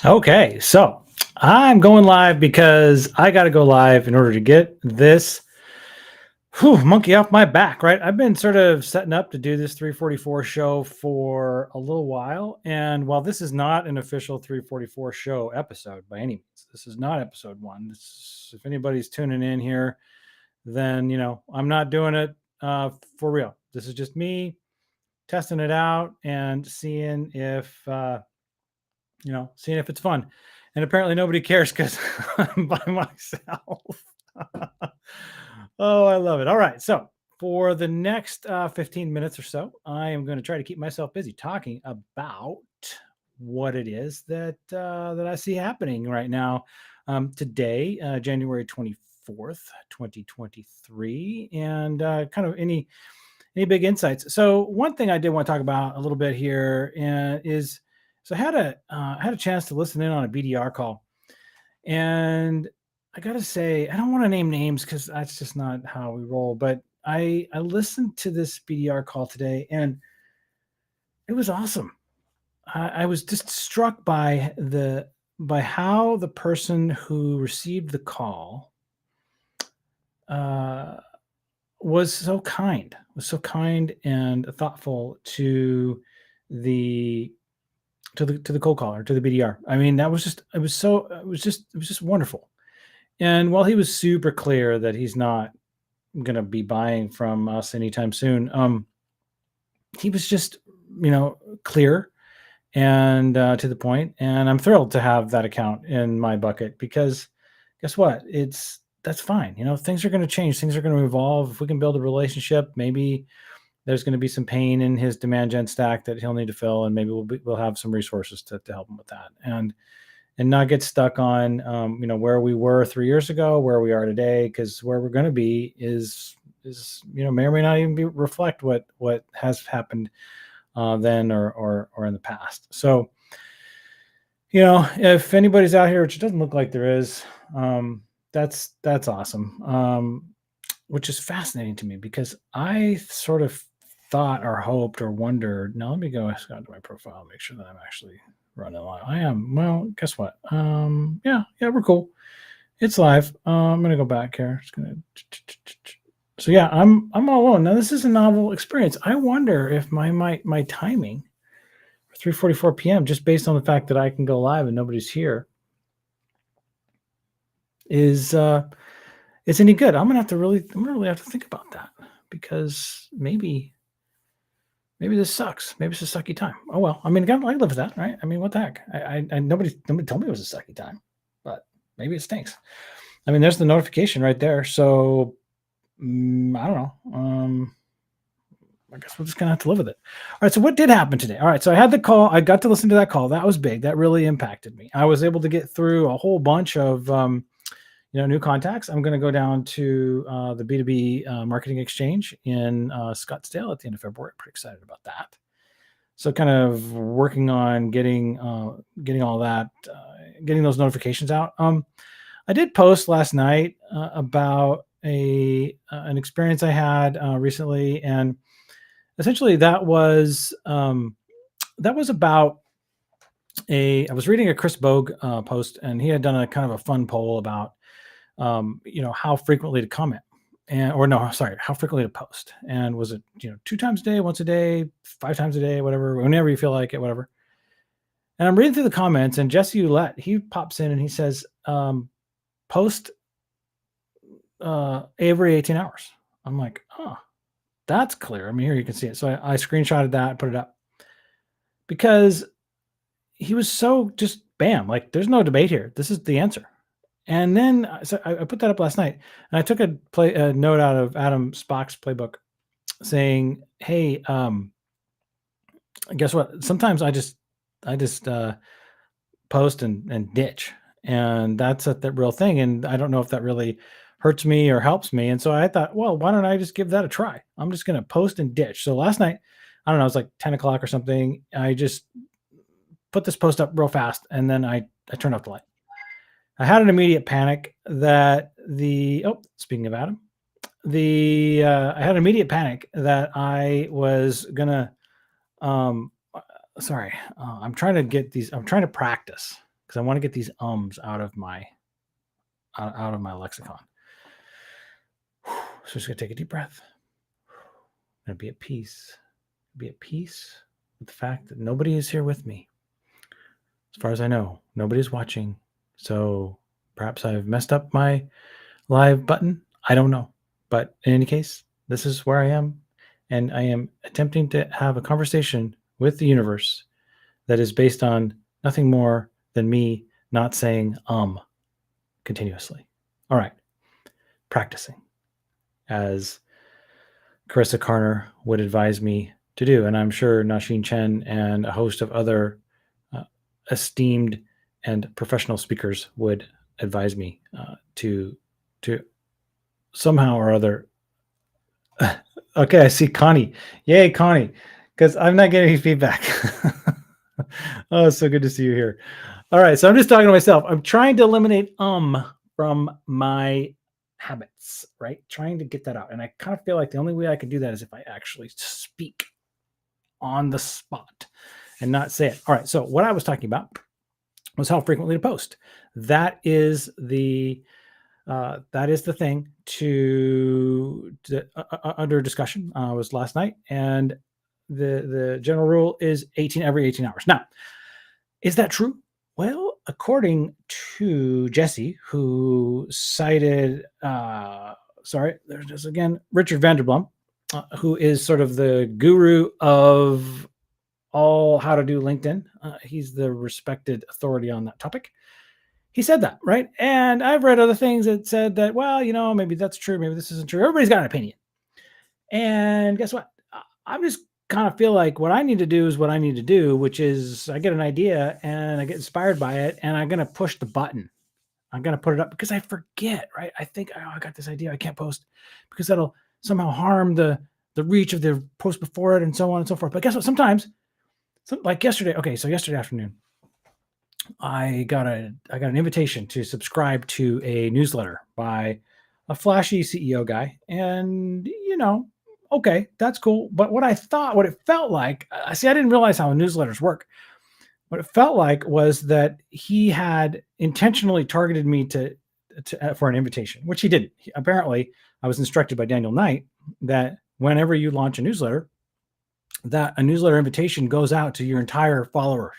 Okay, so I'm going live because I got to go live in order to get this monkey off my back, right? I've been sort of setting up to do this 344 show for a little while. And while this is not an official 344 show episode by any means, this is not episode one. If anybody's tuning in here, then, I'm not doing it for real. This is just me testing it out and seeing if it's fun. And apparently nobody cares because I'm by myself. Oh, I love it. All right. So for the next 15 minutes or so, I am going to try to keep myself busy talking about what it is that I see happening right now. Today, January 24th, 2023, and kind of any big insights. So one thing I did want to talk about a little bit here is so I had a chance to listen in on a BDR call, and I got to say I don't want to name names because that's just not how we roll. But I listened to this BDR call today, and it was awesome. I was just struck by how the person who received the call uh, was so kind and thoughtful the to the cold caller, to the BDR. I mean, that was just it was just wonderful. And while he was super clear that he's not going to be buying from us anytime soon, he was just clear and to the point. And I'm thrilled to have that account in my bucket because guess what? That's fine. Things are going to change. Things are going to evolve. If we can build a relationship, maybe there's going to be some pain in his demand gen stack that he'll need to fill, and maybe we'll have some resources to help him with that, and not get stuck on where we were 3 years ago, where we are today, because where we're going to be is may or may not even reflect what has happened then or in the past. So if anybody's out here, which it doesn't look like there is, that's awesome. Which is fascinating to me because I sort of thought or hoped or wondered. Now let me go to my profile, make sure that I'm actually running live. I am. Well, guess what? Yeah, we're cool. It's live. I'm gonna go back here. It's gonna. So yeah, I'm all alone now. This is a novel experience. I wonder if my timing, 3:44 p.m., just based on the fact that I can go live and nobody's here, is any good. I'm gonna really have to think about that because maybe this sucks. Maybe it's a sucky time. Oh well. I mean, I live with that, right? I mean, what the heck? Nobody told me it was a sucky time, but maybe it stinks. I mean, there's the notification right there. So I don't know. I guess we're just gonna have to live with it. All right. So what did happen today? All right. So I had the call. I got to listen to that call. That was big. That really impacted me. I was able to get through a whole bunch of new contacts. I'm going to go down to the B2B marketing exchange in Scottsdale at the end of February. Pretty excited about that. So kind of working on getting all that, getting those notifications out. I did post last night about an experience I had recently, and essentially that was about I was reading a Chris Bogue post, and he had done a kind of a fun poll about how frequently to comment how frequently to post. And was it, 2 times a day, once a day, 5 times a day, whatever, whenever you feel like it, whatever. And I'm reading through the comments, and Jesse Ulett, he pops in and he says, post every 18 hours. I'm like, oh, that's clear. I mean, here you can see it. So I screenshotted that, put it up because he was so just bam, like there's no debate here. This is the answer. And then so I put that up last night, and I took a note out of Adam Spock's playbook saying, "Hey, guess what? Sometimes I just post and ditch, and that's the real thing. And I don't know if that really hurts me or helps me. And so I thought, well, why don't I just give that a try? I'm just going to post and ditch. So last night, I don't know, it was like 10 o'clock or something. I just put this post up real fast, and then I turned off the light. I had an immediate panic that speaking of Adam, I had an immediate panic that I was gonna, I'm trying to practice because I want to get these ums out of my lexicon. So just gonna take a deep breath. I'm gonna be at peace. Be at peace with the fact that nobody is here with me. As far as I know, nobody's watching. So perhaps I've messed up my live button. I don't know. But in any case, this is where I am. And I am attempting to have a conversation with the universe that is based on nothing more than me not saying continuously. All right. Practicing, as Carissa Carner would advise me to do. And I'm sure Nasheen Chen and a host of other esteemed and professional speakers would advise me to somehow or other. Okay, I see Connie. Yay, Connie, because I'm not getting any feedback. Oh, it's so good to see you here. All right, so I'm just talking to myself. I'm trying to eliminate from my habits, right? Trying to get that out. And I kind of feel like the only way I can do that is if I actually speak on the spot and not say it. All right, so what I was talking about was how frequently to post. That is the thing to under discussion was last night, and the general rule is every 18 hours. Now, is that true? Well, according to Jesse, who cited, there's this again, Richard Vanderblom, who is sort of the guru of all how to do LinkedIn. He's the respected authority on that topic. He said that, right? And I've read other things that said that, well, maybe that's true. Maybe this isn't true. Everybody's got an opinion. And guess what? I'm just kind of feel like what I need to do is what I need to do, which is I get an idea and I get inspired by it and I'm going to push the button. I'm going to put it up because I forget, right? I think, I got this idea. I can't post because that'll somehow harm the reach of the post before it and so on and so forth. But guess what? Sometimes, like yesterday. Okay. So yesterday afternoon, I got an invitation to subscribe to a newsletter by a flashy CEO guy. And, okay, that's cool. But what it felt like, I didn't realize how newsletters work. What it felt like was that he had intentionally targeted me for an invitation, which he didn't. Apparently, I was instructed by Daniel Knight that whenever you launch a newsletter, that a newsletter invitation goes out to your entire followers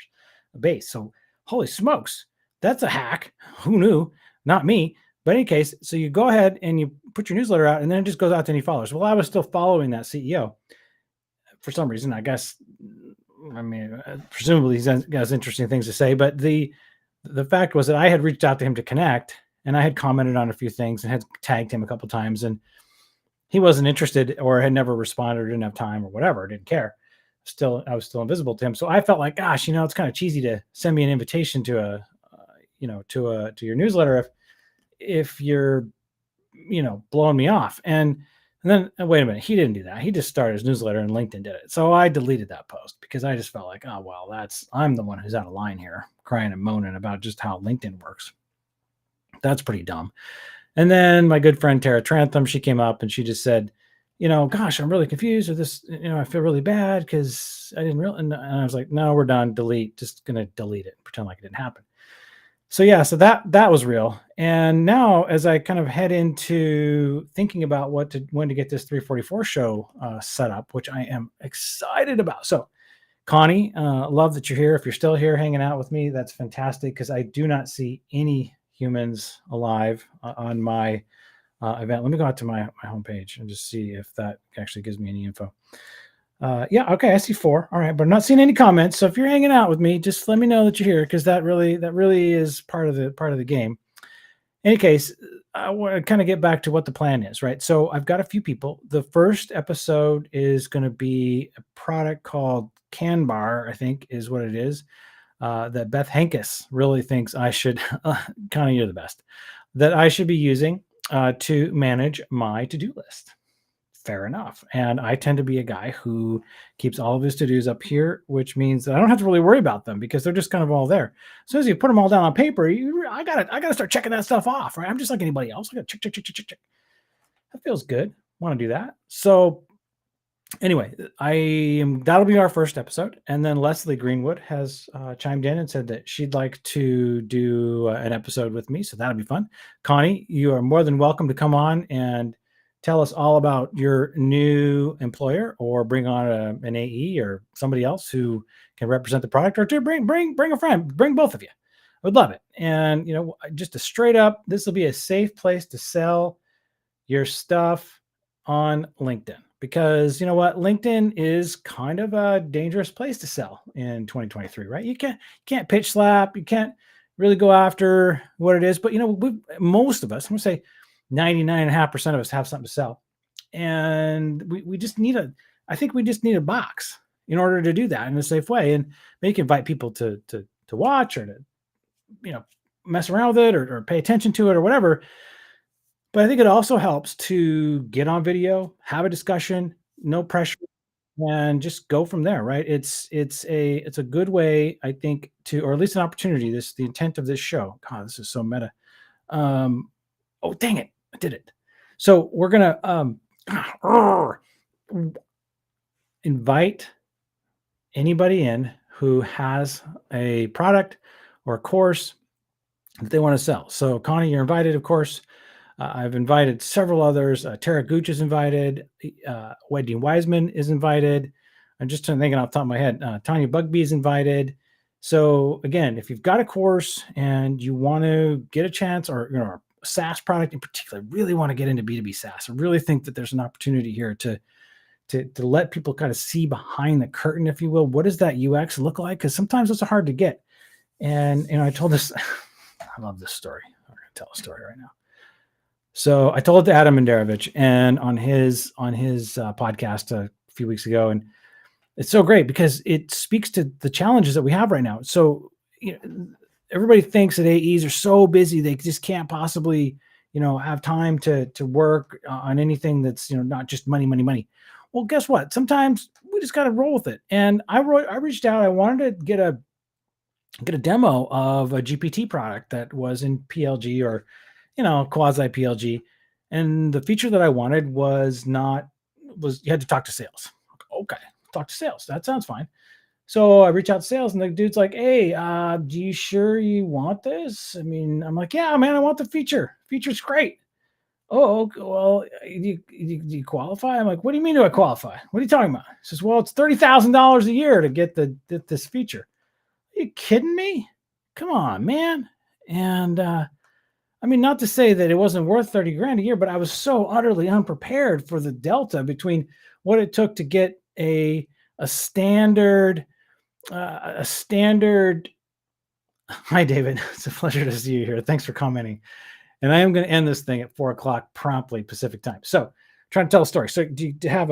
base. So holy smokes, that's a hack. Who knew? Not me. But in any case, so you go ahead and you put your newsletter out and then it just goes out to any followers. Well, I was still following that CEO for some reason. I guess, presumably he has interesting things to say. But the fact was that I had reached out to him to connect and I had commented on a few things and had tagged him a couple of times. And he wasn't interested or had never responded or didn't have time or whatever, didn't care. I was still invisible to him. So I felt like, gosh, it's kind of cheesy to send me an invitation to your newsletter if you're, blowing me off. And then wait a minute, he didn't do that. He just started his newsletter and LinkedIn did it. So I deleted that post because I just felt like, oh, well, I'm the one who's out of line here, crying and moaning about just how LinkedIn works. That's pretty dumb. And then my good friend Tara Trantham, she came up and she just said, gosh, I'm really confused with this. I feel really bad because I didn't really. And I was like, no, we're done. Delete. Just gonna delete it. Pretend like it didn't happen. So yeah, so that was real. And now, as I kind of head into thinking about when to get this 344 show set up, which I am excited about. So, Connie, love that you're here. If you're still here hanging out with me, that's fantastic because I do not see any humans alive on my event. Let me go out to my homepage and just see if that actually gives me any info. Yeah, okay, I see 4. All right, but I'm not seeing any comments. So if you're hanging out with me, just let me know that you're here because that really is part of the game. In any case, I want to kind of get back to what the plan is, right? So I've got a few people. The first episode is going to be a product called Canbar, I think is what it is. That Beth Hankus really thinks I should, Connie, you're the best, that I should be using to manage my to-do list. Fair enough. And I tend to be a guy who keeps all of his to-dos up here, which means that I don't have to really worry about them because they're just kind of all there. As soon as you put them all down on paper, I gotta start checking that stuff off, right? I'm just like anybody else. I gotta check. That feels good. Want to do that. So Anyway, that'll be our first episode, and then Leslie Greenwood has chimed in and said that she'd like to do an episode with me, so that'll be fun. Connie, you are more than welcome to come on and tell us all about your new employer, or bring on an AE or somebody else who can represent the product, or to bring a friend, bring both of you. I would love it. And just a straight up, this will be a safe place to sell your stuff on LinkedIn, because you know what, LinkedIn is kind of a dangerous place to sell in 2023, right? You can't pitch slap, you can't really go after what it is, but most of us, I'm gonna say 99.5% of us have something to sell, and we just need I think we just need a box in order to do that in a safe way, and maybe invite people to watch, or to you know mess around with it, or pay attention to it, or whatever. But I think it also helps to get on video, have a discussion, no pressure, and just go from there, right? It's a good way, I think, to, or at least an opportunity. The intent of this show. God, this is so meta. Um, oh dang it, I did it. So we're gonna invite anybody in who has a product or a course that they want to sell. So Connie, you're invited, of course. I've invited several others. Tara Gooch is invited. Wendy Wiseman is invited. I'm just thinking off the top of my head. Tanya Bugby is invited. So again, if you've got a course and you want to get a chance, or a SaaS product in particular, really want to get into B2B SaaS, I really think that there's an opportunity here to let people kind of see behind the curtain, if you will. What does that UX look like? Because sometimes it's hard to get. And I told this. I love this story. I'm going to tell a story right now. So I told it to Adam Mandarovich, and on his podcast a few weeks ago, and it's so great because it speaks to the challenges that we have right now. So everybody thinks that AEs are so busy they just can't possibly have time to work on anything that's not just money, money, money. Well, guess what? Sometimes we just got to roll with it. And I reached out. I wanted to get a demo of a GPT product that was in PLG, or quasi PLG. And the feature that I wanted was you had to talk to sales. Okay, talk to sales. That sounds fine. So I reach out to sales, and the dude's like, "Hey, do you sure you want this?" I mean, I'm like, "Yeah, man, I want the feature. Feature's great." Oh, okay, well, do you qualify? I'm like, "What do you mean do I qualify? What are you talking about?" He says, "Well, it's $30,000 a year to get this feature." Are you kidding me? Come on, man. And I mean, not to say that it wasn't worth 30 grand a year, but I was so utterly unprepared for the delta between what it took to get a standard, a standard. Hi, David. It's a pleasure to see you here. Thanks for commenting. And I am going to end this thing at 4 o'clock promptly Pacific time. So trying to tell a story. So do you have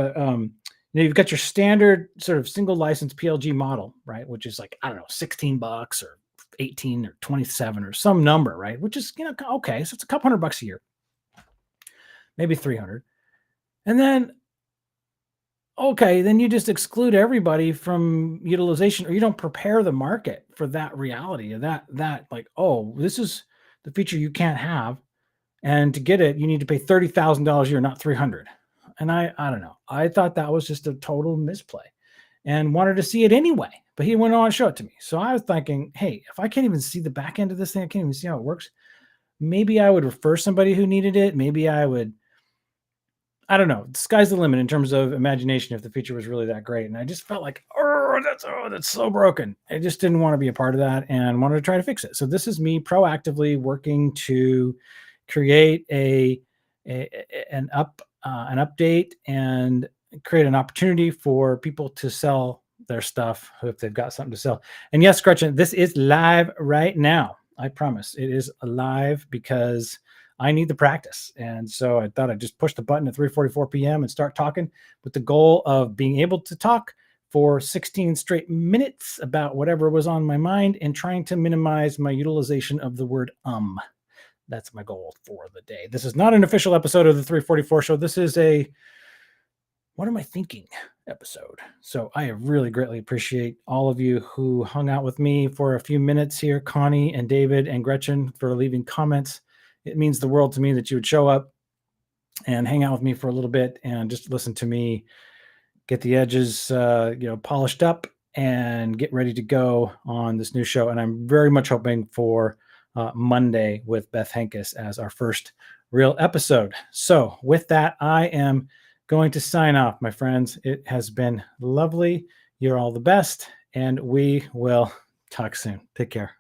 you've got your standard sort of single license PLG model, right? Which is like, I don't know, $16 or 18 or 27 or some number, right? Which is, okay. So it's a couple $100 a year, maybe 300. And then, okay, then you just exclude everybody from utilization, or you don't prepare the market for that reality of that like, oh, this is the feature you can't have. And to get it, you need to pay $30,000 a year, not 300. And I don't know. I thought that was just a total misplay, and wanted to see it anyway. But he went on to show it to me. So I was thinking, hey, if I can't even see the back end of this thing, I can't even see how it works. Maybe I would refer somebody who needed it. Maybe I would, I don't know. The sky's the limit in terms of imagination if the feature was really that great. And I just felt like, that's so broken. I just didn't want to be a part of that, and wanted to try to fix it. So this is me proactively working to create an update and create an opportunity for people to sell their stuff if they've got something to sell. And yes, Gretchen, this is live right now. I promise it is live because I need the practice. And so I thought I'd just push the button at 3:44 p.m. and start talking, with the goal of being able to talk for 16 straight minutes about whatever was on my mind, and trying to minimize my utilization of the word That's my goal for the day. This is not an official episode of the 344 show. This is a what am I thinking episode. So I really greatly appreciate all of you who hung out with me for a few minutes here, Connie and David and Gretchen, for leaving comments. It means the world to me that you would show up and hang out with me for a little bit and just listen to me get the edges, polished up and get ready to go on this new show. And I'm very much hoping for Monday with Beth Henkes as our first real episode. So with that, I am going to sign off, my friends. It has been lovely. You're all the best, and we will talk soon. Take care.